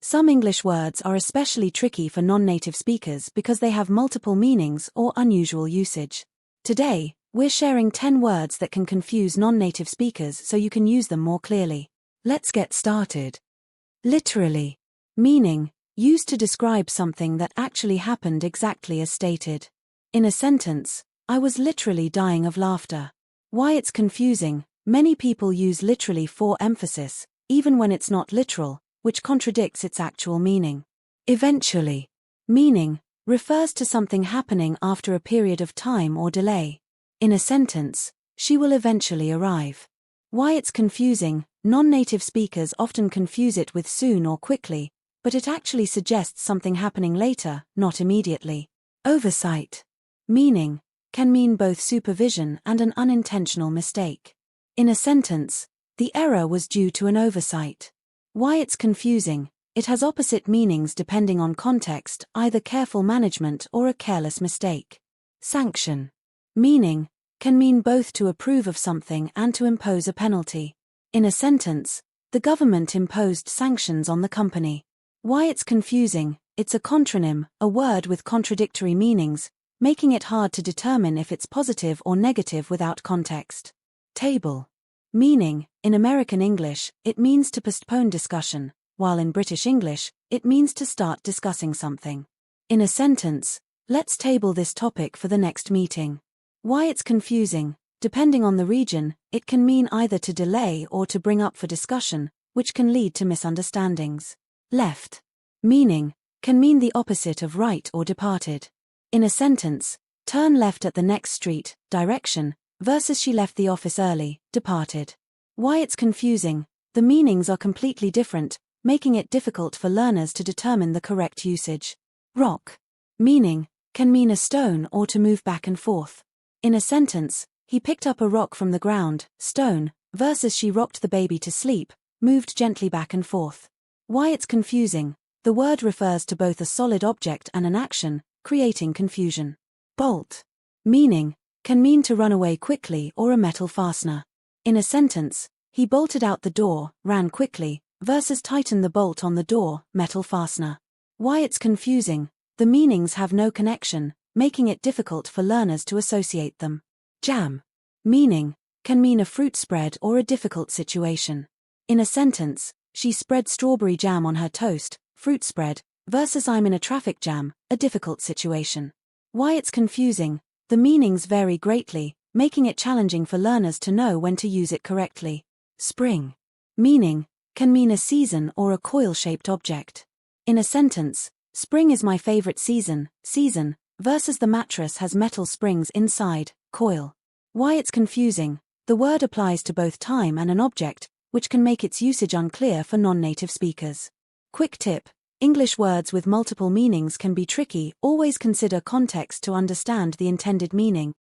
Some English words are especially tricky for non-native speakers because they have multiple meanings or unusual usage. Today, we're sharing 10 words that can confuse non-native speakers so you can use them more clearly. Let's get started. Literally. Meaning, used to describe something that actually happened exactly as stated. In a sentence, I was literally dying of laughter. Why it's confusing: many people use literally for emphasis, even when it's not literal, which contradicts its actual meaning. Eventually. Meaning, refers to something happening after a period of time or delay. In a sentence, she will eventually arrive. Why it's confusing: non-native speakers often confuse it with soon or quickly, but it actually suggests something happening later, not immediately. Oversight. Meaning, can mean both supervision and an unintentional mistake. In a sentence, the error was due to an oversight. Why it's confusing: it has opposite meanings depending on context, either careful management or a careless mistake. Sanction. Meaning, can mean both to approve of something and to impose a penalty. In a sentence, the government imposed sanctions on the company. Why it's confusing: it's a contronym, a word with contradictory meanings, making it hard to determine if it's positive or negative without context. Table. Meaning, in American English, it means to postpone discussion, while in British English, it means to start discussing something. In a sentence, let's table this topic for the next meeting. Why it's confusing: depending on the region, it can mean either to delay or to bring up for discussion, which can lead to misunderstandings. Left. Meaning, can mean the opposite of right or departed. In a sentence, turn left at the next street, direction, versus she left the office early, departed. Why it's confusing: the meanings are completely different, making it difficult for learners to determine the correct usage. Rock. Meaning, can mean a stone or to move back and forth. In a sentence, he picked up a rock from the ground, stone, versus she rocked the baby to sleep, moved gently back and forth. Why it's confusing: the word refers to both a solid object and an action, creating confusion. Bolt. Meaning, can mean to run away quickly or a metal fastener. In a sentence, he bolted out the door, ran quickly, versus tighten the bolt on the door, metal fastener. Why it's confusing: the meanings have no connection, making it difficult for learners to associate them. Jam. Meaning, can mean a fruit spread or a difficult situation. In a sentence, she spread strawberry jam on her toast, fruit spread, versus I'm in a traffic jam, a difficult situation. Why it's confusing: the meanings vary greatly, making it challenging for learners to know when to use it correctly. Spring. Meaning, can mean a season or a coil-shaped object. In a sentence, spring is my favorite season, versus the mattress has metal springs inside, coil. Why it's confusing: the word applies to both time and an object, which can make its usage unclear for non-native speakers. Quick tip: English words with multiple meanings can be tricky. Always consider context to understand the intended meaning.